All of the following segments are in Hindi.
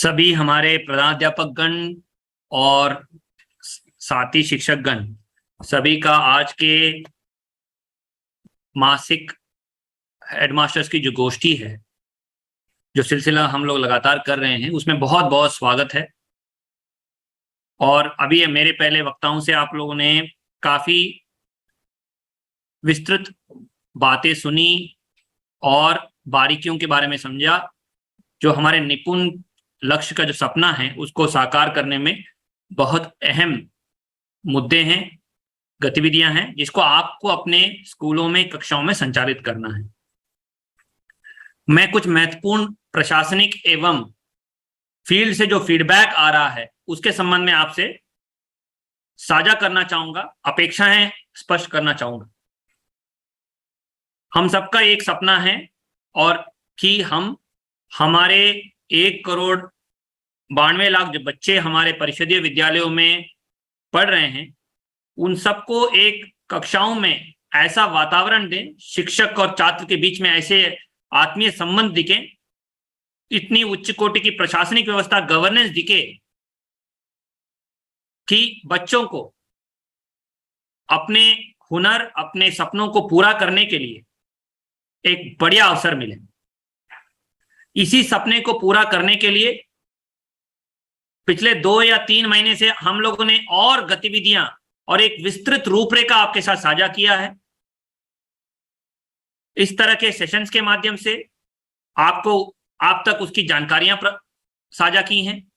सभी हमारे प्रधानाध्यापक गण और साथी शिक्षक गण सभी का आज के मासिक हेडमास्टर्स की जो गोष्ठी है, जो सिलसिला हम लोग लगातार कर रहे हैं, उसमें बहुत बहुत स्वागत है। और अभी मेरे पहले वक्ताओं से आप लोगों ने काफी विस्तृत बातें सुनी और बारीकियों के बारे में समझा। जो हमारे निपुण लक्ष्य का जो सपना है उसको साकार करने में बहुत अहम मुद्दे हैं, गतिविधियां हैं, जिसको आपको अपने स्कूलों में, कक्षाओं में संचालित करना है। मैं कुछ महत्वपूर्ण प्रशासनिक एवं फील्ड से जो फीडबैक आ रहा है उसके संबंध में आपसे साझा करना चाहूंगा, अपेक्षाएं स्पष्ट करना चाहूंगा। हम सबका एक सपना है और कि हम हमारे 1,92,00,000 जो बच्चे हमारे परिषदीय विद्यालयों में पढ़ रहे हैं, उन सबको एक कक्षाओं में ऐसा वातावरण दें, शिक्षक और छात्र के बीच में ऐसे आत्मीय संबंध दिखे, इतनी उच्च कोटि की प्रशासनिक व्यवस्था, गवर्नेंस दिखे कि बच्चों को अपने हुनर, अपने सपनों को पूरा करने के लिए एक बढ़िया अवसर मिले। इसी सपने को पूरा करने के लिए पिछले 2 या 3 महीने से हम लोगों ने और गतिविधियां और एक विस्तृत रूपरेखा आपके साथ साझा किया है। इस तरह के सेशंस के माध्यम से आप तक उसकी जानकारियां साझा की हैं।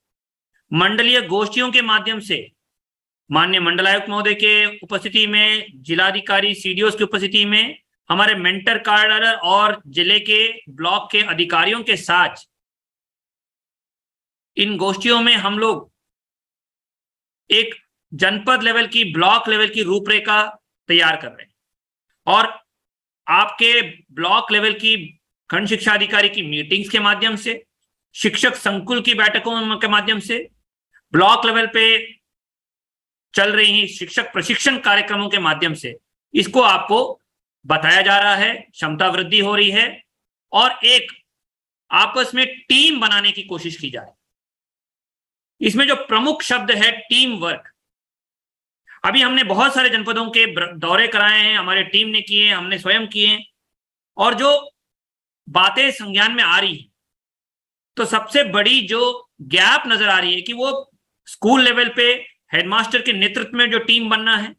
मंडलीय गोष्ठियों के माध्यम से माननीय मंडलायुक्त महोदय के उपस्थिति में, जिलाधिकारी सीडीओस की उपस्थिति में, हमारे मेंटर कार्डर और जिले के ब्लॉक के अधिकारियों के साथ इन गोष्ठियों में हम लोग एक जनपद लेवल की, ब्लॉक लेवल की रूपरेखा तैयार कर रहे हैं। और आपके ब्लॉक लेवल की खंड शिक्षा अधिकारी की मीटिंग्स के माध्यम से, शिक्षक संकुल की बैठकों के माध्यम से, ब्लॉक लेवल पे चल रही शिक्षक प्रशिक्षण कार्यक्रमों के माध्यम से इसको आपको बताया जा रहा है, क्षमता वृद्धि हो रही है और एक आपस में टीम बनाने की कोशिश की जा रही है। इसमें जो प्रमुख शब्द है टीम वर्क। अभी हमने बहुत सारे जनपदों के दौरे कराए हैं, हमारे टीम ने किए, हमने स्वयं किए, और जो बातें संज्ञान में आ रही है, तो सबसे बड़ी जो गैप नजर आ रही है कि वो स्कूल लेवल पे हेडमास्टर के नेतृत्व में जो टीम बनना है,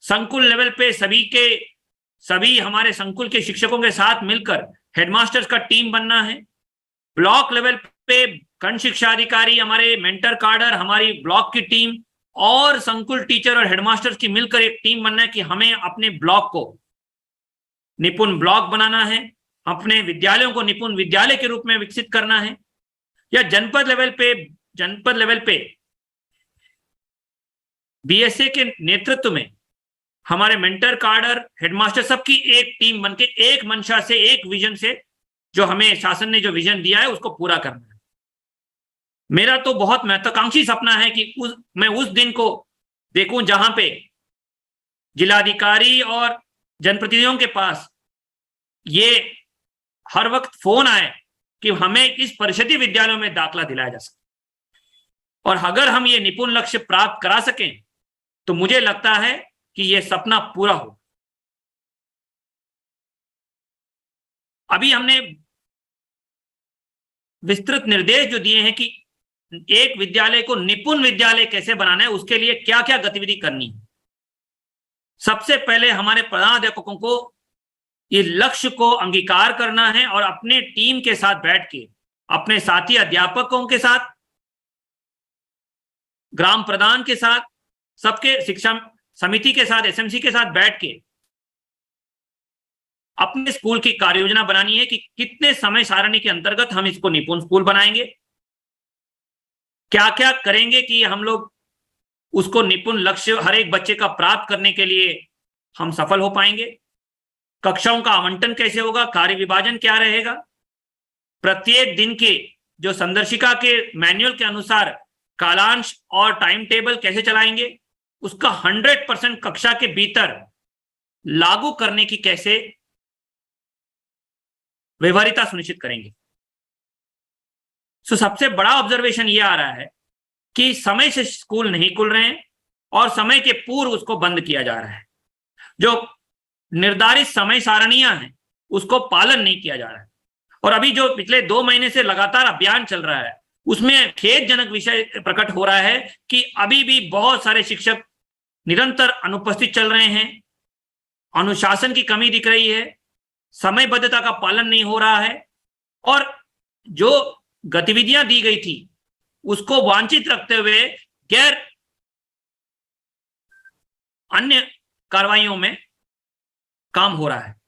संकुल लेवल पे सभी हमारे संकुल के शिक्षकों के साथ मिलकर हेडमास्टर्स का टीम बनना है, ब्लॉक लेवल पे खंड शिक्षा अधिकारी, हमारे मेंटर कार्डर, हमारी ब्लॉक की टीम और संकुल टीचर और हेडमास्टर्स की मिलकर एक टीम बनना है कि हमें अपने ब्लॉक को निपुण ब्लॉक बनाना है, अपने विद्यालयों को निपुण विद्यालय के रूप में विकसित करना है, या जनपद लेवल पे बीएसए के नेतृत्व में हमारे मेंटर कार्डर, हेडमास्टर सबकी एक टीम बनके एक मंशा से, एक विजन से, जो हमें शासन ने जो विजन दिया है उसको पूरा करना है। मेरा तो बहुत महत्वाकांक्षी सपना है कि मैं उस दिन को देखूं जहां पे जिलाधिकारी और जनप्रतिनिधियों के पास ये हर वक्त फोन आए कि हमें इस परिषदीय विद्यालयों में दाखला दिलाया जा सके। और अगर हम ये निपुण लक्ष्य प्राप्त करा सकें तो मुझे लगता है कि ये सपना पूरा हो। अभी हमने विस्तृत निर्देश जो दिए हैं कि एक विद्यालय को निपुण विद्यालय कैसे बनाना है, उसके लिए क्या क्या गतिविधि करनी है। सबसे पहले हमारे प्रधानाध्यापकों को ये लक्ष्य को अंगीकार करना है और अपने टीम के साथ बैठ के, अपने साथी अध्यापकों के साथ, ग्राम प्रधान के साथ, सबके शिक्षा समिति के साथ, एसएमसी के साथ बैठ के अपने स्कूल की कार्य योजना बनानी है कि कितने समय सारणी के अंतर्गत हम इसको निपुण स्कूल बनाएंगे, क्या क्या करेंगे कि हम लोग उसको निपुण लक्ष्य हर एक बच्चे का प्राप्त करने के लिए हम सफल हो पाएंगे, कक्षाओं का आवंटन कैसे होगा, कार्य विभाजन क्या रहेगा, प्रत्येक दिन के जो संदर्शिका के मैनुअल के अनुसार कालांश और टाइम टेबल कैसे चलाएंगे, उसका 100% कक्षा के भीतर लागू करने की कैसे व्यवहारिता सुनिश्चित करेंगे। सबसे बड़ा ऑब्जर्वेशन ये आ रहा है कि समय से स्कूल नहीं खुल रहे हैं और समय के पूर्व उसको बंद किया जा रहा है। जो निर्धारित समय सारणियां हैं उसको पालन नहीं किया जा रहा है। और अभी जो पिछले 2 महीने से लगातार अभियान चल रहा है उसमें खेदजनक विषय प्रकट हो रहा है कि अभी भी बहुत सारे शिक्षक निरंतर अनुपस्थित चल रहे हैं, अनुशासन की कमी दिख रही है, समयबद्धता का पालन नहीं हो रहा है और जो गतिविधियां दी गई थी उसको वांछित रखते हुए गैर अन्य कार्रवाइयों में काम हो रहा है।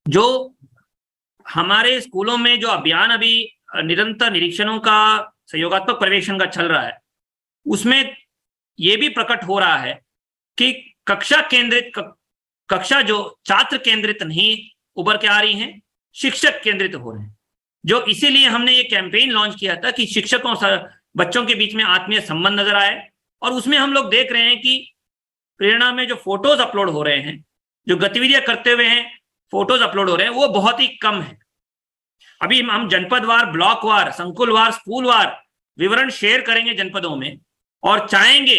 जो हमारे स्कूलों में जो अभियान अभी निरंतर निरीक्षणों का सहयोगात्मक पर्यवेक्षण का चल रहा है उसमें यह भी प्रकट हो रहा है कि कक्षा जो छात्र केंद्रित नहीं उभर के आ रही हैं, शिक्षक केंद्रित हो रहे हैं। जो इसीलिए हमने ये कैंपेन लॉन्च किया था कि शिक्षकों बच्चों के बीच में आत्मीय संबंध नजर आए। और उसमें हम लोग देख रहे हैं कि प्रेरणा में जो फोटोज अपलोड हो रहे हैं, जो गतिविधियां करते हुए हैं फोटोज अपलोड हो रहे हैं, वो बहुत ही कम है। अभी हम जनपदवार, ब्लॉकवार, संकुलवार, स्कूलवार विवरण शेयर करेंगे जनपदों में और चाहेंगे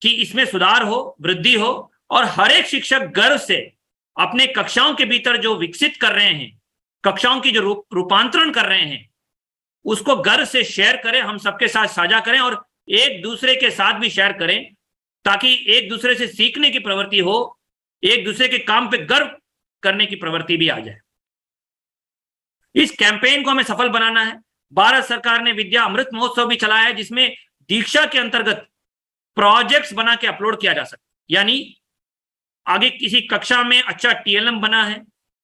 कि इसमें सुधार हो, वृद्धि हो और हर एक शिक्षक गर्व से अपने कक्षाओं के भीतर जो विकसित कर रहे हैं, कक्षाओं की जो रूपांतरण कर रहे हैं, उसको गर्व से शेयर करें, हम सबके साथ साझा करें और एक दूसरे के साथ भी शेयर करें ताकि एक दूसरे से सीखने की प्रवृत्ति हो, एक दूसरे के काम पे गर्व करने की प्रवृत्ति भी आ जाए। इस कैंपेन को हमें सफल बनाना है। भारत सरकार ने विद्या अमृत महोत्सव भी चलाया है जिसमें दीक्षा के अंतर्गत प्रोजेक्ट्स बना के अपलोड किया जा सकता है। यानी आगे किसी कक्षा में अच्छा टीएलएम बना है,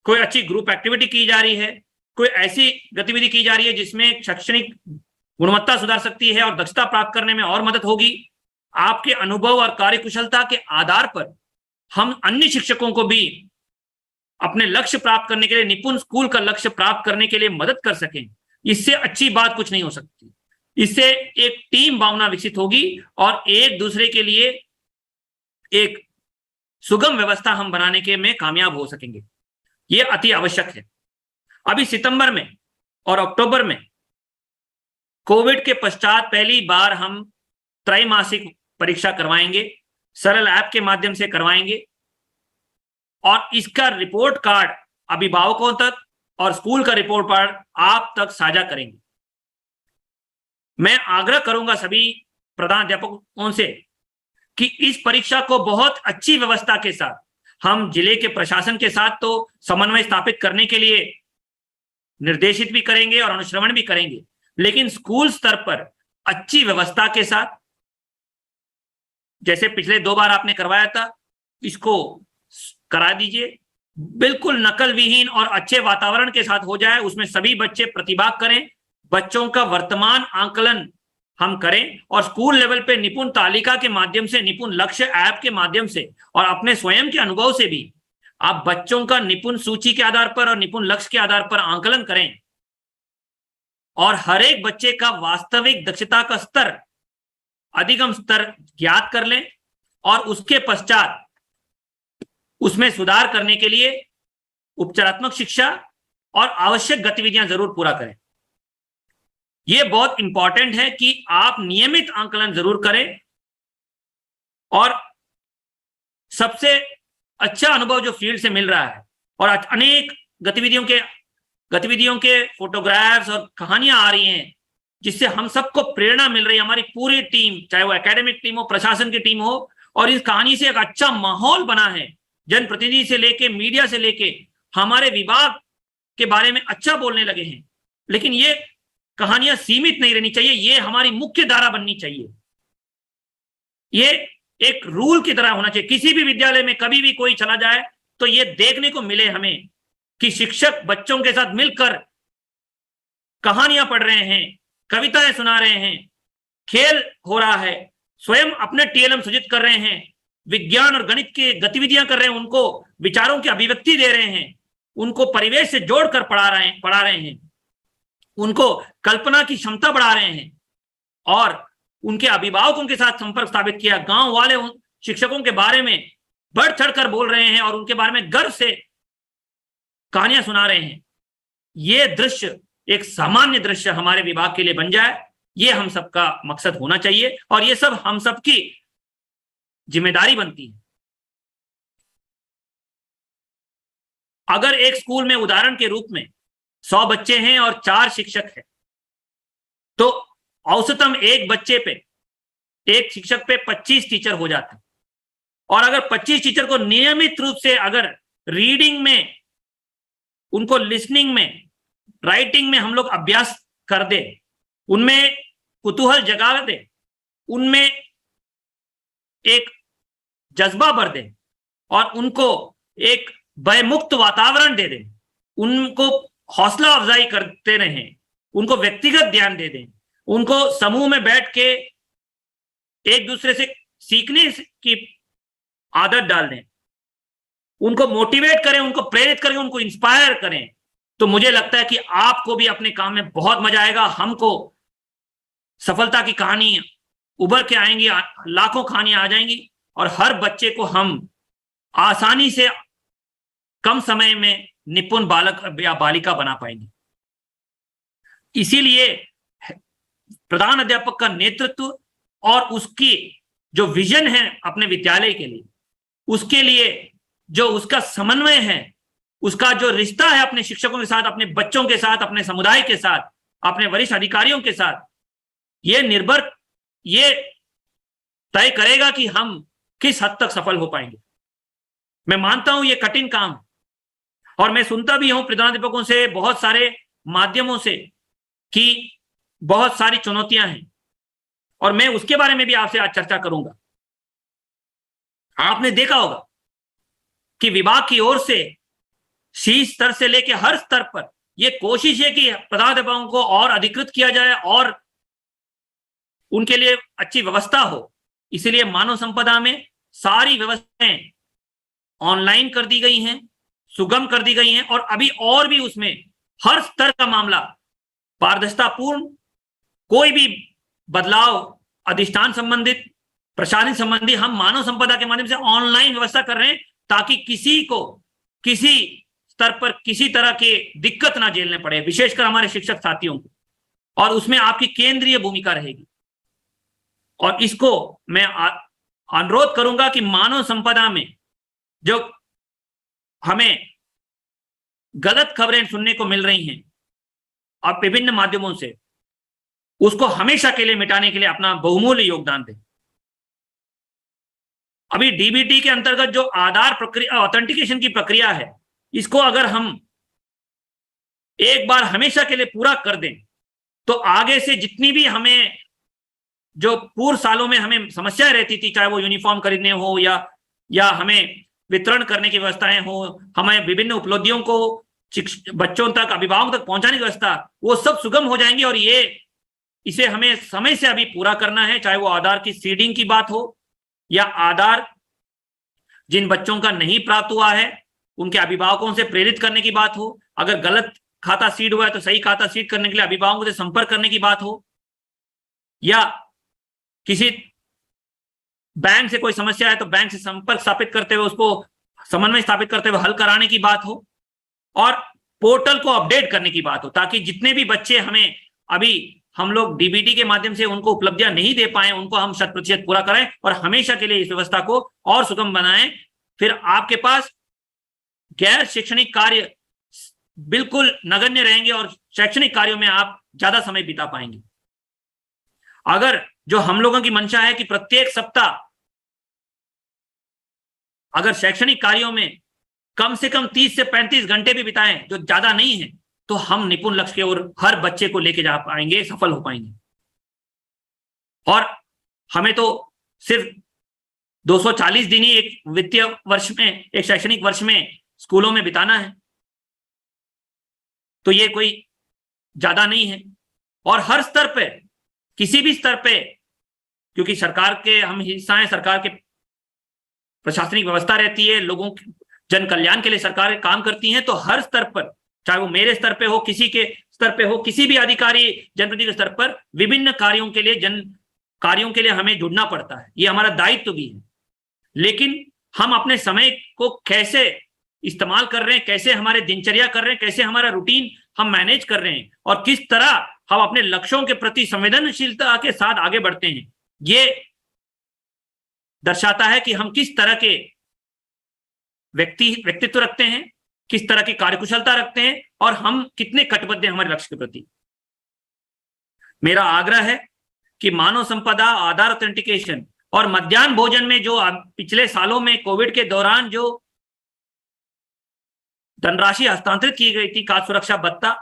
कोई अच्छी ग्रुप एक्टिविटी की जा रही है, कोई ऐसी गतिविधि की जा रही है जिसमें शैक्षणिक गुणवत्ता सुधार सकती है और दक्षता प्राप्त करने में और मदद होगी। आपके अनुभव और कार्यकुशलता के आधार पर हम अन्य शिक्षकों को भी अपने लक्ष्य प्राप्त करने के लिए, निपुण स्कूल का लक्ष्य प्राप्त करने के लिए मदद कर सकें। इससे अच्छी बात कुछ नहीं हो सकती। इससे एक टीम भावना विकसित होगी और एक दूसरे के लिए एक सुगम व्यवस्था हम बनाने के में कामयाब हो सकेंगे। यह अति आवश्यक है। अभी सितंबर में और अक्टूबर में कोविड के पश्चात पहली बार हम त्रैमासिक परीक्षा करवाएंगे, सरल ऐप के माध्यम से करवाएंगे और इसका रिपोर्ट कार्ड अभिभावकों तक और स्कूल का रिपोर्ट कार्ड आप तक साझा करेंगे। मैं आग्रह करूंगा सभी प्रधानाध्यापकों से कि इस परीक्षा को बहुत अच्छी व्यवस्था के साथ, हम जिले के प्रशासन के साथ तो समन्वय स्थापित करने के लिए निर्देशित भी करेंगे और अनुश्रवण भी करेंगे, लेकिन स्कूल स्तर पर अच्छी व्यवस्था के साथ, जैसे पिछले 2 बार आपने करवाया था, इसको करा दीजिए। बिल्कुल नकल विहीन और अच्छे वातावरण के साथ हो जाए, उसमें सभी बच्चे प्रतिभा करें, बच्चों का वर्तमान आंकलन हम करें और स्कूल लेवल पे निपुण तालिका के माध्यम से, निपुण लक्ष्य ऐप के माध्यम से और अपने स्वयं के अनुभव से भी आप बच्चों का निपुण सूची के आधार पर और निपुण लक्ष्य के आधार पर आंकलन करें और हर एक बच्चे का वास्तविक दक्षता का स्तर, अधिगम स्तर ज्ञात कर लें और उसके पश्चात उसमें सुधार करने के लिए उपचारात्मक शिक्षा और आवश्यक गतिविधियां जरूर पूरा करें। यह बहुत इंपॉर्टेंट है कि आप नियमित आंकलन जरूर करें और सबसे अच्छा अनुभव जो फील्ड से मिल रहा है और अनेक गतिविधियों के फोटोग्राफ्स और कहानियां आ रही हैं जिससे हम सबको प्रेरणा मिल रही है। हमारी पूरी टीम, चाहे वो एकेडमिक टीम हो, प्रशासन की टीम हो, और इस कहानी से एक अच्छा माहौल बना है। जनप्रतिनिधि से लेके, मीडिया से लेके, हमारे विभाग के बारे में अच्छा बोलने लगे हैं। लेकिन ये कहानियां सीमित नहीं रहनी चाहिए, ये हमारी मुख्य धारा बननी चाहिए। ये एक रूल की तरह होना चाहिए। किसी भी विद्यालय में कभी भी कोई चला जाए तो ये देखने को मिले हमें कि शिक्षक बच्चों के साथ मिलकर कहानियां पढ़ रहे हैं, कविताएं सुना रहे हैं, खेल हो रहा है, स्वयं अपने टीएलएम सृजित कर रहे हैं, विज्ञान और गणित की गतिविधियां कर रहे हैं, उनको विचारों की अभिव्यक्ति दे रहे हैं, उनको परिवेश से जोड़कर पढ़ा रहे हैं, उनको कल्पना की क्षमता बढ़ा रहे हैं और उनके अभिभावकों के साथ संपर्क स्थापित किया। गांव वाले उन शिक्षकों के बारे में बढ़ चढ़कर बोल रहे हैं और उनके बारे में गर्व से कहानियां सुना रहे हैं। ये दृश्य एक सामान्य दृश्य हमारे विभाग के लिए बन जाए, ये हम सबका मकसद होना चाहिए और ये सब हम सबकी जिम्मेदारी बनती है। अगर एक स्कूल में उदाहरण के रूप में 100 बच्चे हैं और 4 शिक्षक हैं, तो औसतन एक शिक्षक पे 25 टीचर हो जाते हैं। और अगर 25 टीचर को नियमित रूप से अगर रीडिंग में, उनको लिसनिंग में, राइटिंग में हम लोग अभ्यास कर दे, उनमें कुतूहल जगा दे, उनमें एक जज्बा भर दे और उनको एक भयमुक्त वातावरण दे दें, उनको हौसला अफजाई करते रहें, उनको व्यक्तिगत ध्यान दे दें, उनको समूह में बैठ के एक दूसरे से सीखने की आदत डाल दें, उनको मोटिवेट करें, उनको प्रेरित करें, उनको इंस्पायर करें, तो मुझे लगता है कि आपको भी अपने काम में बहुत मजा आएगा। हमको सफलता की कहानी उभर के आएंगी, लाखों कहानियां आ जाएंगी और हर बच्चे को हम आसानी से कम समय में निपुण बालक या बालिका बना पाएंगे। इसीलिए प्रधान अध्यापक का नेतृत्व और उसकी जो विजन है अपने विद्यालय के लिए, उसके लिए जो उसका समन्वय है, उसका जो रिश्ता है अपने शिक्षकों के साथ, अपने बच्चों के साथ, अपने समुदाय के साथ, अपने वरिष्ठ अधिकारियों के साथ, ये तय करेगा कि हम किस हद तक सफल हो पाएंगे। मैं मानता हूं ये कठिन काम, और मैं सुनता भी हूं प्रधानाध्यापकों से बहुत सारे माध्यमों से कि बहुत सारी चुनौतियां हैं, और मैं उसके बारे में भी आपसे आज चर्चा करूंगा। आपने देखा होगा कि विभाग की ओर से शीर्ष स्तर से लेकर हर स्तर पर यह कोशिश है कि प्रधानाध्यापकों को और अधिकृत किया जाए और उनके लिए अच्छी व्यवस्था हो। इसलिए मानव संपदा में सारी व्यवस्थाएं ऑनलाइन कर दी गई हैं, सुगम कर दी गई हैं, और अभी और भी उसमें हर स्तर का मामला पारदर्शितापूर्ण, कोई भी बदलाव अधिष्ठान संबंधित, प्रशासन संबंधी, हम मानव संपदा के माध्यम से ऑनलाइन व्यवस्था कर रहे हैं ताकि किसी को किसी स्तर पर किसी तरह की दिक्कत ना झेलने पड़े, विशेषकर हमारे शिक्षक साथियों को, और उसमें आपकी केंद्रीय भूमिका रहेगी। और इसको मैं अनुरोध करूंगा कि मानव संपदा में जो हमें गलत खबरें सुनने को मिल रही हैं और विभिन्न माध्यमों से, उसको हमेशा के लिए मिटाने के लिए अपना बहुमूल्य योगदान दें। अभी डीबीटी के अंतर्गत जो आधार प्रक्रिया, ऑथेंटिकेशन की प्रक्रिया है, इसको अगर हम एक बार हमेशा के लिए पूरा कर दें तो आगे से जितनी भी हमें जो पूर्व सालों में हमें समस्याएं रहती थी, चाहे वो यूनिफॉर्म खरीदने हो या हमें वितरण करने की व्यवस्थाएं हो, हमें विभिन्न उपलब्धियों को बच्चों तक, अभिभावकों तक पहुंचाने की व्यवस्था, वो सब सुगम हो जाएंगी। और इसे हमें समय से अभी पूरा करना है, चाहे वो आधार की सीडिंग की बात हो या आधार जिन बच्चों का नहीं प्राप्त हुआ है उनके अभिभावकों से प्रेरित करने की बात हो, अगर गलत खाता सीड हुआ है तो सही खाता सीड करने के लिए अभिभावकों से संपर्क करने की बात हो, या किसी बैंक से कोई समस्या है तो बैंक से संपर्क स्थापित करते हुए उसको समन्वय स्थापित करते हुए हल कराने की बात हो, और पोर्टल को अपडेट करने की बात हो, ताकि जितने भी बच्चे हमें अभी हम लोग डीबीटी के माध्यम से उनको उपलब्धियां नहीं दे पाए, उनको हम 100% पूरा करें और हमेशा के लिए इस व्यवस्था को और सुगम बनाएं। फिर आपके पास गैर शैक्षणिक कार्य बिल्कुल नगण्य रहेंगे और शैक्षणिक कार्यों में आप ज्यादा समय बिता पाएंगे। अगर जो हम लोगों की मंशा है कि प्रत्येक सप्ताह अगर शैक्षणिक कार्यों में कम से कम 30 से 35 घंटे भी बिताएं, जो ज्यादा नहीं है, तो हम निपुण लक्ष्य की ओर हर बच्चे को लेके जा पाएंगे, सफल हो पाएंगे। और हमें तो सिर्फ 240 दिन ही एक वित्तीय वर्ष में, एक शैक्षणिक वर्ष में स्कूलों में बिताना है, तो ये कोई ज्यादा नहीं है। और हर स्तर पे, किसी भी स्तर पे क्योंकि सरकार के हम हिस्सा हैं, सरकार के प्रशासनिक व्यवस्था रहती है, लोगों जन कल्याण के लिए सरकार काम करती हैं, तो हर स्तर पर, चाहे वो मेरे स्तर पे हो, किसी के स्तर पे हो, किसी भी अधिकारी जनप्रतिनिधि के स्तर पर विभिन्न कार्यों के लिए, जन कार्यों के लिए हमें जुड़ना पड़ता है, ये हमारा दायित्व भी है। लेकिन हम अपने समय को कैसे इस्तेमाल कर रहे हैं, कैसे हमारे दिनचर्या कर रहे हैं, कैसे हमारा रूटीन हम मैनेज कर रहे हैं और किस तरह हम अपने लक्ष्यों के प्रति संवेदनशीलता के साथ आगे बढ़ते हैं, ये दर्शाता है कि हम किस तरह के व्यक्तित्व रखते हैं, किस तरह की कार्यकुशलता रखते हैं और हम कितने कटिबद्ध हैं हमारे लक्ष्य के प्रति। मेरा आग्रह है कि मानव संपदा आधार ऑथेंटिकेशन और मध्याह्न भोजन में जो पिछले सालों में कोविड के दौरान जो धनराशि हस्तांतरित की गई थी, खाद्य सुरक्षा भत्ता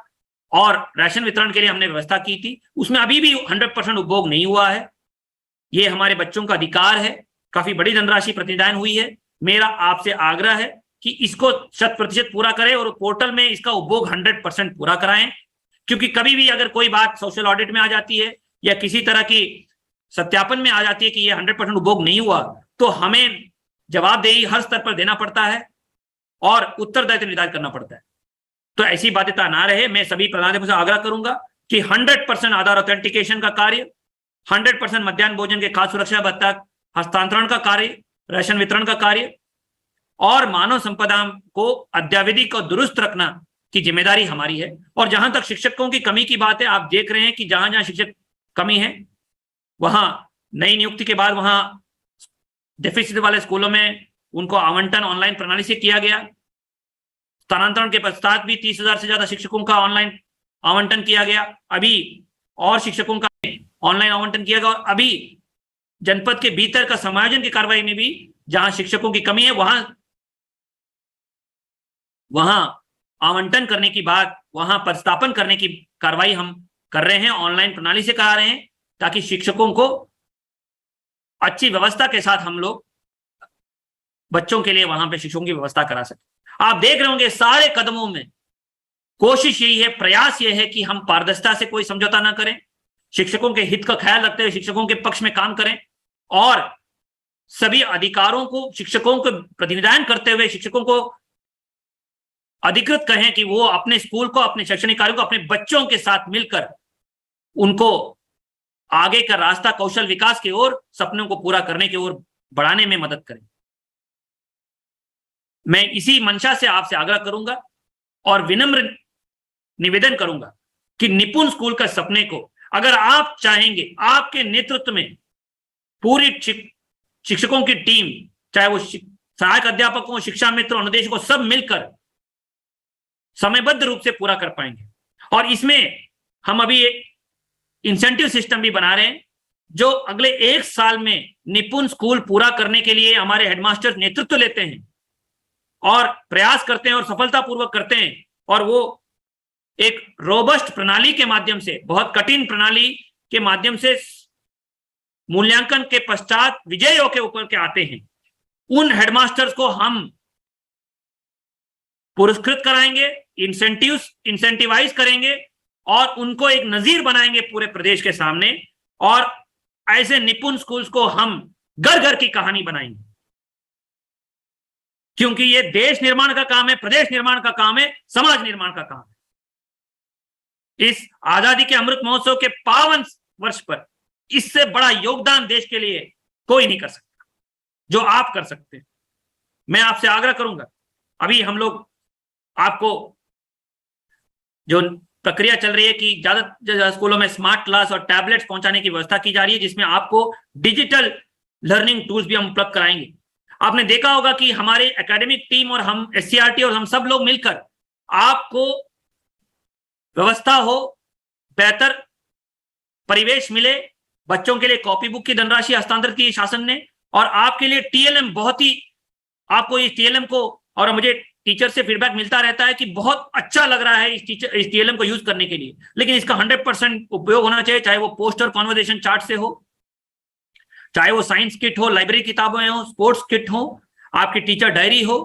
और राशन वितरण के लिए हमने व्यवस्था की थी, उसमें अभी भी 100% उपभोग नहीं हुआ है। ये हमारे बच्चों का अधिकार है, काफी बड़ी धनराशि प्रतिदान हुई है। मेरा आपसे आग्रह है कि इसको 100% पूरा करें और पोर्टल में इसका उपभोग 100% पूरा कराएं, क्योंकि कभी भी अगर कोई बात सोशल ऑडिट में आ जाती है या किसी तरह की सत्यापन में आ जाती है कि ये 100% उपभोग नहीं हुआ, तो हमें जवाबदेही हर स्तर पर देना पड़ता है और उत्तरदायित्व निर्धारित करना पड़ता है। तो ऐसी बाध्यता ना रहे। मैं सभी प्रधानाध्यापकों से आग्रह करूंगा कि 100% आधार ऑथेंटिकेशन का कार्य, 100% मध्याह्न भोजन के खाद्य सुरक्षा भत्ता हस्तांतरण का कार्य, राशन वितरण का कार्य और मानव संपदा को अद्यावधिक और दुरुस्त रखना की जिम्मेदारी हमारी है। और जहां तक शिक्षकों की कमी की बात है, आप देख रहे हैं कि जहां जहां शिक्षक कमी है, वहां नई नियुक्ति के बाद वहां डेफिसिट वाले स्कूलों में उनको आवंटन ऑनलाइन प्रणाली से किया गया। स्थानांतरण के पश्चात भी 30,000 से ज्यादा शिक्षकों का ऑनलाइन आवंटन किया गया। अभी और शिक्षकों का ऑनलाइन आवंटन किया गया और अभी जनपद के भीतर का समायोजन की कार्रवाई में भी जहां शिक्षकों की कमी है वहां आवंटन करने की बात, वहां प्रतिस्थापन करने की कार्रवाई हम कर रहे हैं, ऑनलाइन प्रणाली से करा रहे हैं, ताकि शिक्षकों को अच्छी व्यवस्था के साथ हम लोग बच्चों के लिए वहां पे शिक्षकों की व्यवस्था करा सके। आप देख रहे होंगे सारे कदमों में कोशिश यही है, प्रयास यह है कि हम पारदर्शिता से कोई समझौता ना करें, शिक्षकों के हित का ख्याल रखते हुए शिक्षकों के पक्ष में काम करें और सभी अधिकारों को शिक्षकों को प्रतिनिधान करते हुए शिक्षकों को अधिकृत कहें कि वो अपने स्कूल को, अपने शैक्षणिक कार्यों को अपने बच्चों के साथ मिलकर उनको आगे का रास्ता कौशल विकास की ओर, सपनों को पूरा करने की ओर बढ़ाने में मदद करें। मैं इसी मंशा से आपसे आग्रह करूंगा और विनम्र निवेदन करूंगा कि निपुण स्कूल का सपने को अगर आप चाहेंगे, आपके नेतृत्व में पूरी शिक्षकों की टीम, चाहे वो सहायक अध्यापकों, शिक्षा मित्र, अनुदेशकों, सब मिलकर समयबद्ध रूप से पूरा कर पाएंगे। और इसमें हम अभी एक इंसेंटिव सिस्टम भी बना रहे हैं जो अगले 1 साल में निपुण स्कूल पूरा करने के लिए हमारे हेडमास्टर नेतृत्व लेते हैं और प्रयास करते हैं और सफलतापूर्वक करते हैं। और वो एक रोबस्ट प्रणाली के माध्यम से, बहुत कठिन प्रणाली के माध्यम से मूल्यांकन के पश्चात विजयों के ऊपर के आते हैं। उन हेडमास्टर्स को हम पुरस्कृत कराएंगे, इंसेंटिवाइज करेंगे और उनको एक नजीर बनाएंगे पूरे प्रदेश के सामने। और ऐसे निपुण स्कूल्स को हम घर घर की कहानी बनाएंगे, क्योंकि ये देश निर्माण का काम है, प्रदेश निर्माण का काम है, समाज निर्माण का काम है। इस आजादी के अमृत महोत्सव के 52 वर्ष पर इससे बड़ा योगदान देश के लिए कोई नहीं कर सकता जो आप कर सकते हैं। मैं आपसे आग्रह करूंगा, अभी हम लोग आपको जो प्रक्रिया चल रही है कि ज्यादा स्कूलों में स्मार्ट क्लास और टैबलेट्स पहुंचाने की व्यवस्था की जा रही है, जिसमें आपको डिजिटल लर्निंग टूल्स भी हम उपलब्ध कराएंगे। आपने देखा होगा कि हमारे एकेडमिक टीम और हम SCRT और हम सब लोग मिलकर आपको व्यवस्था हो, बेहतर परिवेश मिले, बच्चों के लिए कॉपी बुक की धनराशि हस्तांतरित की शासन ने, और आपके लिए TLM बहुत ही, आपको इस TLM को, और मुझे टीचर से फीडबैक मिलता रहता है कि बहुत अच्छा लग रहा है इस TLM को यूज करने के लिए, लेकिन इसका 100% उपयोग होना चाहिए, चाहे वो पोस्टर कॉन्वर्सेशन चार्ट से हो, चाहे वो साइंस किट हो, लाइब्रेरी किताबें हो, स्पोर्ट्स किट हो, आपकी टीचर डायरी हो,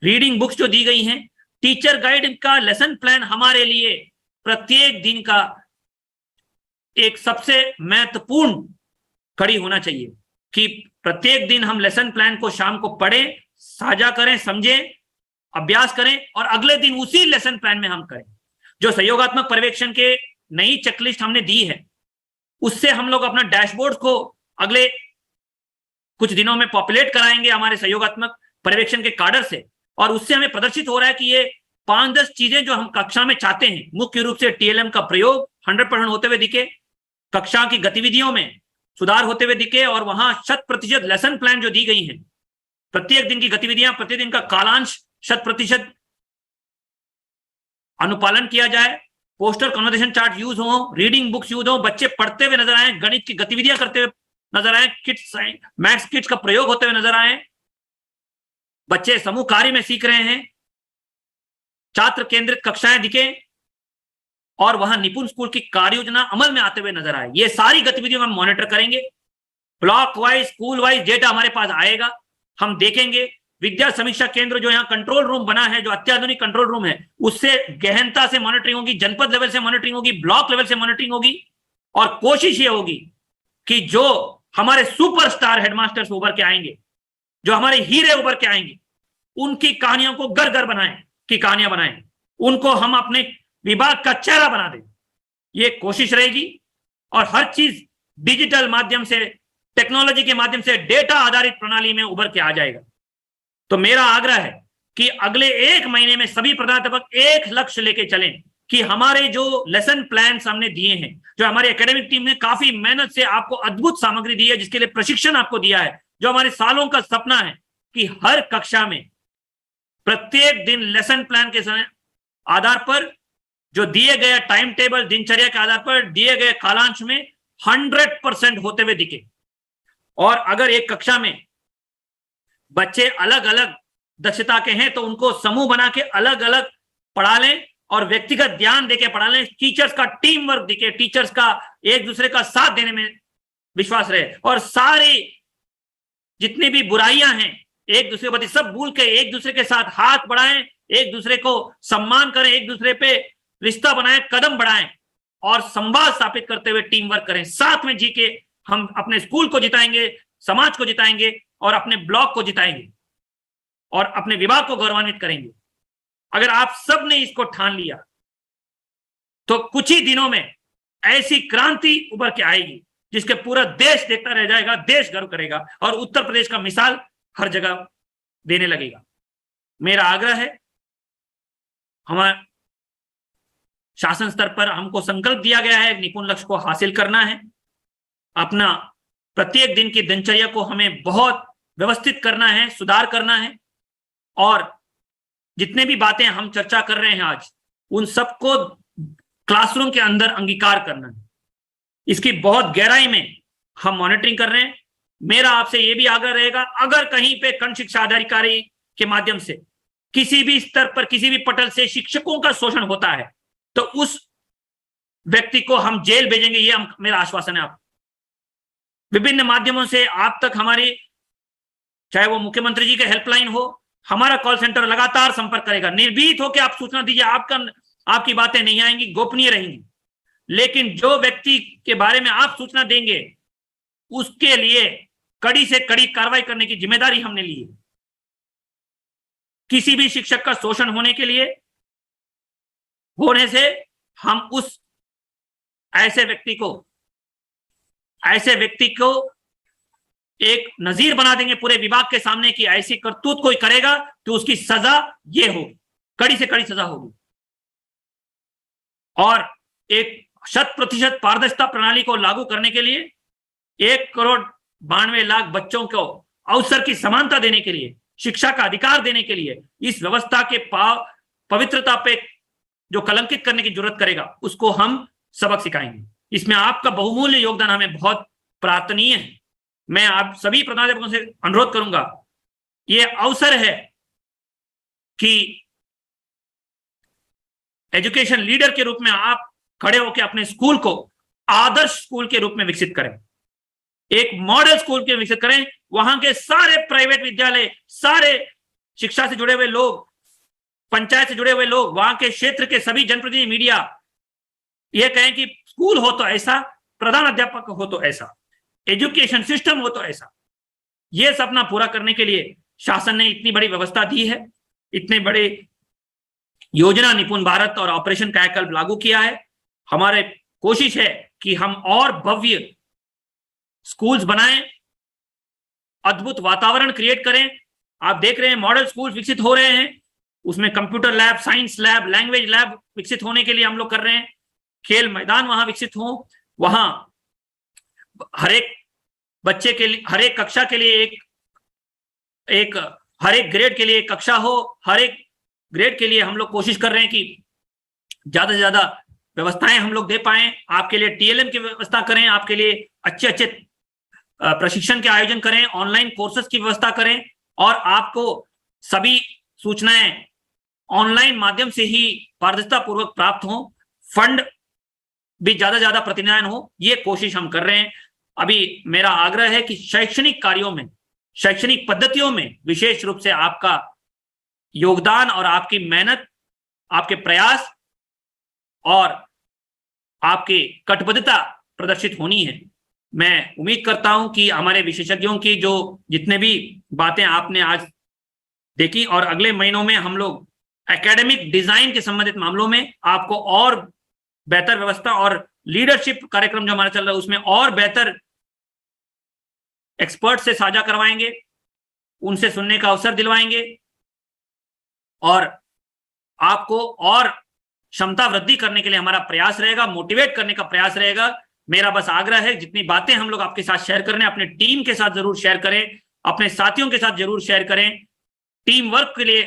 रीडिंग बुक्स जो दी गई हैं, टीचर गाइड का लेसन प्लान हमारे लिए प्रत्येक दिन का एक सबसे महत्वपूर्ण खड़ी होना चाहिए कि प्रत्येक दिन हम लेसन प्लान को शाम को पढ़ें, साझा करें, समझें, अभ्यास करें और अगले दिन उसी लेसन प्लान में हम करें। जो सहयोगात्मक पर्यवेक्षण के नई चेकलिस्ट हमने दी है, उससे हम लोग अपना डैशबोर्ड को अगले कुछ दिनों में पॉपुलेट कराएंगे हमारे सहयोगात्मक पर्यवेक्षण के काडर से, और उससे हमें प्रदर्शित हो रहा है कि ये 5-10 चीजें जो हम कक्षा में चाहते हैं, मुख्य रूप से टीएलएम का प्रयोग 100% होते हुए दिखे, कक्षा की गतिविधियों में सुधार होते हुए दिखे, और वहां 100% लेसन प्लान जो दी गई है, प्रत्येक दिन की गतिविधियां, प्रतिदिन का कालांश 100% अनुपालन किया जाए, पोस्टर कन्वर्सेशन चार्ट यूज हो, रीडिंग बुक्स यूज हो, बच्चे पढ़ते हुए नजर आए, गणित की गतिविधियां करते हुए नजर आए, किट्स मैथ्स किट्स का प्रयोग होते हुए नजर आए, बच्चे समूह कार्य में सीख रहे हैं, छात्र केंद्रित कक्षाएं दिखे और वहां निपुण स्कूल की कार्य योजना अमल में आते हुए नजर आए। ये सारी गतिविधियों हम मॉनिटर करेंगे। Block wise, school wise data हमारे पास आएगा, हम देखेंगे। विद्या समीक्षा केंद्र जो यहाँ कंट्रोल रूम बना है, जो अत्याधुनिक कंट्रोल रूम है, उससे गहनता से मॉनिटरिंग होगी, जनपद लेवल से मॉनिटरिंग होगी, ब्लॉक लेवल से मॉनिटरिंग होगी, और कोशिश ये होगी कि जो हमारे सुपरस्टार हेडमास्टर्स उभर के आएंगे, जो हमारे हीरे उभर के आएंगे, उनकी कहानियों को घर घर बनाएं, की कहानियां बनाएं, उनको हम अपने विभाग का चेहरा बना दें। ये कोशिश रहेगी, और हर चीज डिजिटल माध्यम से, टेक्नोलॉजी के माध्यम से, डेटा आधारित प्रणाली में उभर के आ जाएगा। तो मेरा आग्रह है कि अगले 1 महीने में सभी प्रधानाध्यापक एक लक्ष्य लेके चलें कि हमारे जो लेसन प्लान हमने दिए हैं, जो हमारी एकेडमिक टीम ने काफी मेहनत से आपको अद्भुत सामग्री दी है, जिसके लिए प्रशिक्षण आपको दिया है, जो हमारे सालों का सपना है कि हर कक्षा में प्रत्येक दिन लेसन प्लान के समय आधार पर, जो दिए गए टाइम टेबल, दिनचर्या के आधार पर दिए गए कालांश में 100% होते हुए दिखे। और अगर एक कक्षा में बच्चे अलग अलग दक्षता के हैं तो उनको समूह बना के अलग अलग पढ़ा लें और व्यक्तिगत ध्यान देके पढ़ा लें। टीचर्स का टीम वर्क दिखे, टीचर्स का एक दूसरे का साथ देने में विश्वास रहे, और सारी जितनी भी बुराइयां हैं एक दूसरे के प्रति सब भूल के एक दूसरे के साथ हाथ बढ़ाएं, एक दूसरे को सम्मान करें, एक दूसरे पे रिश्ता बनाएं, कदम बढ़ाएं और संवाद स्थापित करते हुए टीम वर्क करें। साथ में जी के हम अपने स्कूल को जिताएंगे, समाज को जिताएंगे और अपने ब्लॉक को जिताएंगे और अपने विभाग को गौरवान्वित करेंगे। अगर आप सब ने इसको ठान लिया तो कुछ ही दिनों में ऐसी क्रांति उभर के आएगी जिसके पूरा देश देखता रह जाएगा, देश गर्व करेगा और उत्तर प्रदेश का मिसाल हर जगह देने लगेगा। मेरा आग्रह है, हमारे शासन स्तर पर हमको संकल्प दिया गया है, निपुण लक्ष्य को हासिल करना है। अपना प्रत्येक दिन की दिनचर्या को हमें बहुत व्यवस्थित करना है, सुधार करना है, और जितने भी बातें हम चर्चा कर रहे हैं आज, उन सबको क्लासरूम के अंदर अंगीकार करना है। इसकी बहुत गहराई में हम मॉनिटरिंग कर रहे हैं। मेरा आपसे यह भी आग्रह रहेगा, अगर कहीं पे खंड शिक्षा अधिकारी के माध्यम से किसी भी स्तर पर किसी भी पटल से शिक्षकों का शोषण होता है तो उस व्यक्ति को हम जेल भेजेंगे, ये मेरा आश्वासन है। आप विभिन्न माध्यमों से आप तक हमारी, चाहे वो मुख्यमंत्री जी के हेल्पलाइन हो, हमारा कॉल सेंटर लगातार संपर्क करेगा। निर्भीत होकर आप सूचना दीजिए, आपकी बातें नहीं आएंगी, गोपनीय रहेंगी, लेकिन जो व्यक्ति के बारे में आप सूचना देंगे उसके लिए कड़ी से कड़ी कार्रवाई करने की जिम्मेदारी हमने ली है। किसी भी शिक्षक का शोषण होने से हम उस ऐसे व्यक्ति को एक नजीर बना देंगे पूरे विभाग के सामने कि ऐसी करतूत कोई करेगा तो उसकी सजा ये होगी, कड़ी से कड़ी सजा होगी। और एक 100% पारदर्शिता प्रणाली को लागू करने के लिए 1,92,00,000 बच्चों को अवसर की समानता देने के लिए, शिक्षा का अधिकार देने के लिए, इस व्यवस्था के पवित्रता पे जो कलंकित करने की जरूरत करेगा उसको हम सबक सिखाएंगे। इसमें आपका बहुमूल्य योगदान हमें बहुत प्रार्थनीय है। मैं आप सभी प्रधानाध्यापकों से अनुरोध करूंगा, ये अवसर है कि एजुकेशन लीडर के रूप में आप खड़े होकर अपने स्कूल को आदर्श स्कूल के रूप में विकसित करें, एक मॉडल स्कूल के विकसित करें। वहां के सारे प्राइवेट विद्यालय, सारे शिक्षा से जुड़े हुए लोग, पंचायत से जुड़े हुए लोग, वहां के क्षेत्र के सभी जनप्रतिनिधि, मीडिया, यह कहें कि स्कूल हो तो ऐसा, प्रधान अध्यापक हो तो ऐसा। एजुकेशन सिस्टम हो तो ऐसा। ये सपना पूरा करने के लिए शासन ने इतनी बड़ी व्यवस्था दी है, इतने बड़े योजना निपुण भारत और ऑपरेशन कायाकल्प लागू किया है। हमारे कोशिश है कि हम और भव्य स्कूल्स बनाएं, अद्भुत वातावरण क्रिएट करें। आप देख रहे हैं मॉडल स्कूल विकसित हो रहे हैं, उसमें computer lab, science lab, language lab विकसित होने के लिए हम लोग कर रहे हैं। खेल मैदान वहां विकसित हो, वहां हर एक बच्चे के लिए, हर एक कक्षा के लिए हर एक ग्रेड के लिए एक कक्षा हो। हर एक ग्रेड के लिए हम लोग कोशिश कर रहे हैं कि ज्यादा से ज्यादा व्यवस्थाएं हम लोग दे पाएं। आपके लिए टीएलएम की व्यवस्था करें, आपके लिए अच्छे अच्छे प्रशिक्षण के आयोजन करें, ऑनलाइन कोर्सेज की व्यवस्था करें, और आपको सभी सूचनाएं ऑनलाइन माध्यम से ही पारदर्शिता पूर्वक प्राप्त हो, फंड भी ज्यादा से ज्यादा प्रतिनिधान हो। ये कोशिश हम कर रहे हैं। अभी मेरा आग्रह है कि शैक्षणिक कार्यों में, शैक्षणिक पद्धतियों में विशेष रूप से आपका योगदान और आपकी मेहनत, आपके प्रयास और आपकी कटिबद्धता प्रदर्शित होनी है। मैं उम्मीद करता हूं कि हमारे विशेषज्ञों की जो जितने भी बातें आपने आज देखी, और अगले महीनों में हम लोग एकेडमिक डिजाइन के संबंधित मामलों में आपको और बेहतर व्यवस्था और लीडरशिप कार्यक्रम जो हमारा चल रहा है उसमें और बेहतर एक्सपर्ट से साझा करवाएंगे, उनसे सुनने का अवसर दिलवाएंगे और आपको और क्षमता वृद्धि करने के लिए हमारा प्रयास रहेगा, मोटिवेट करने का प्रयास रहेगा। मेरा बस आग्रह है, जितनी बातें हम लोग आपके साथ शेयर कर रहे हैं, अपने टीम के साथ जरूर शेयर करें, अपने साथियों के साथ जरूर शेयर करें, टीम वर्क के लिए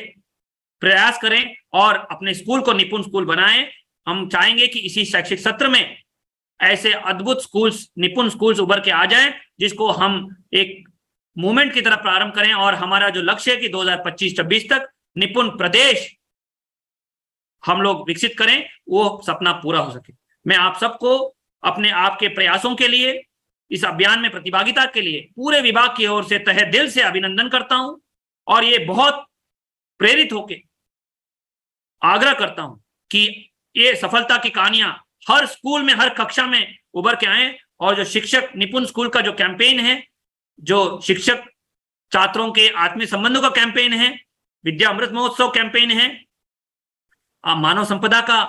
प्रयास करें और अपने स्कूल को निपुण स्कूल बनाएं। हम चाहेंगे कि इसी शैक्षिक सत्र में ऐसे अद्भुत स्कूल्स, निपुण स्कूल्स उभर के आ जाएं, जिसको हम एक मूवमेंट की तरफ प्रारंभ करें, और हमारा जो लक्ष्य है कि 2025-26 तक निपुण प्रदेश हम लोग विकसित करें, वो सपना पूरा हो सके। मैं आप सबको अपने आपके प्रयासों के लिए, इस अभियान में प्रतिभागिता के लिए पूरे विभाग की ओर से तहे दिल से अभिनंदन करता हूं, और ये बहुत प्रेरित होके आग्रह करता हूं कि ये सफलता की कहानियां हर स्कूल में, हर कक्षा में उभर के आए, और जो शिक्षक निपुण स्कूल का जो कैंपेन है, जो शिक्षक छात्रों के आत्मीय संबंधों का कैंपेन है, विद्या अमृत महोत्सव कैंपेन है, मानव संपदा का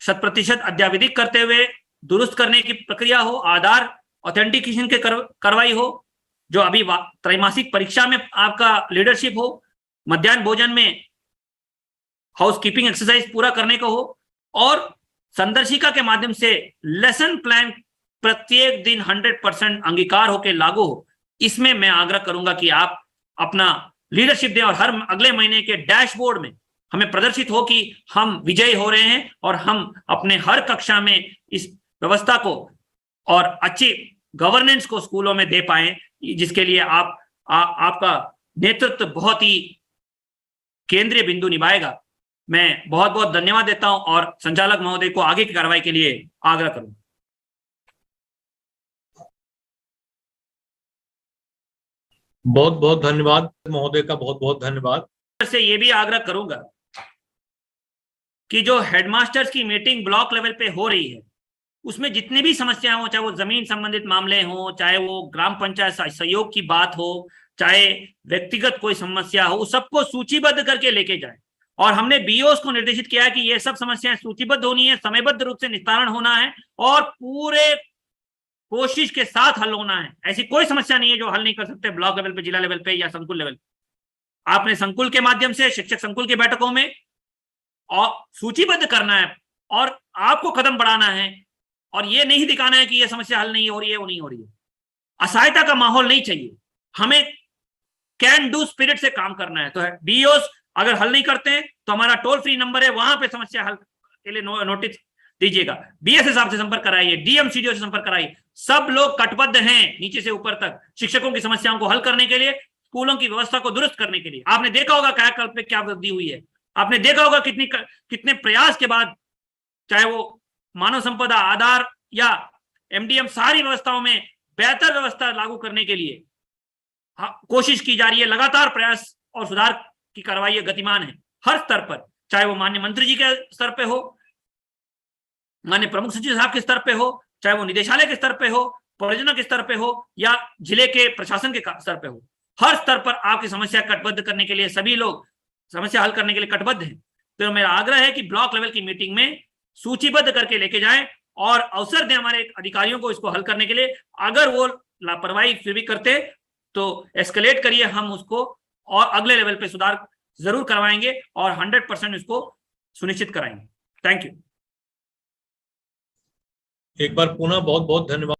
100% अद्यावधिक करते हुए दुरुस्त करने की प्रक्रिया हो, आधार ऑथेंटिकेशन के करवाई हो, जो अभी त्रैमासिक परीक्षा में आपका लीडरशिप हो, मध्याह्न भोजन में हाउस कीपिंग एक्सरसाइज पूरा करने को हो, और संदर्शिका के माध्यम से लेसन प्लान प्रत्येक दिन 100% अंगीकार होकर लागू हो। इसमें मैं आग्रह करूंगा कि आप अपना लीडरशिप दें, और हर अगले महीने के डैशबोर्ड में हमें प्रदर्शित हो कि हम विजयी हो रहे हैं, और हम अपने हर कक्षा में इस व्यवस्था को और अच्छी गवर्नेंस को स्कूलों में दे पाए, जिसके लिए आपका नेतृत्व बहुत ही केंद्रीय बिंदु निभाएगा। मैं बहुत बहुत धन्यवाद देता हूं, और संचालक महोदय को आगे की कार्रवाई के लिए आग्रह करूंगा। बहुत बहुत धन्यवाद महोदय का, बहुत बहुत धन्यवाद। से ये भी आग्रह करूंगा कि जो हेडमास्टर्स की मीटिंग ब्लॉक लेवल पे हो रही है, उसमें जितनी भी समस्याएं हो, चाहे वो जमीन संबंधित मामले हो, चाहे वो ग्राम पंचायत सहयोग की बात हो, चाहे व्यक्तिगत कोई समस्या हो, सबको सूचीबद्ध करके लेके जाए। और हमने बीओस को निर्देशित किया है कि ये सब समस्याएं सूचीबद्ध होनी है, समयबद्ध रूप से निस्तारण होना है, और पूरे कोशिश के साथ हल होना है। ऐसी कोई समस्या नहीं है जो हल नहीं कर सकते ब्लॉक लेवल पे, जिला लेवल पे या संकुल लेवल पे। आपने संकुल के माध्यम से, शिक्षक संकुल की बैठकों में और सूचीबद्ध करना है, और आपको कदम बढ़ाना है, और ये नहीं दिखाना है कि ये समस्या हल नहीं हो रही है, वो नहीं हो रही है। असहायता का माहौल नहीं चाहिए, हमें कैन डू स्पिरिट से काम करना है। तो बीओस अगर हल नहीं करते हैं तो हमारा टोल फ्री नंबर है, वहां पे समस्या हल के लिए नोटिस दीजिएगा, बीएसए साहब से संपर्क कराइए, डीएमसीडीओ से संपर्क कराइए। सब लोग कटिबद्ध हैं नीचे से ऊपर तक शिक्षकों की समस्याओं को हल करने के लिए, स्कूलों की व्यवस्था को दुरुस्त करने के लिए। आपने देखा होगा कायाकल्प में क्या वृद्धि हुई है, आपने देखा होगा कितने प्रयास के बाद, चाहे वो मानव संपदा, आधार या एमडीएम, सारी व्यवस्थाओं में बेहतर व्यवस्था लागू करने के लिए कोशिश की जा रही है। लगातार प्रयास और सुधार की कार्रवाई गतिमान है हर स्तर पर, चाहे वो माननीय मंत्री जी के स्तर पे हो, माननीय प्रमुख सचिव साहब के स्तर पे हो, चाहे वो निदेशालय के स्तर पे हो, परियोजना के स्तर पे हो या जिले के प्रशासन के स्तर पे हो, हर स्तर पर आपकी समस्या कटबद्ध करने के लिए सभी लोग समस्या हल करने के लिए कटबद्ध हैं। तो मेरा आग्रह है कि ब्लॉक लेवल की मीटिंग में सूचीबद्ध करके लेके जाएं और अवसर दें हमारे अधिकारियों को इसको हल करने के लिए। अगर वो लापरवाही फिर भी करते तो एस्केलेट करिए, हम उसको और अगले लेवल पे सुधार जरूर करवाएंगे और 100% इसको सुनिश्चित कराएंगे। Thank you. एक बार पुनः बहुत बहुत धन्यवाद।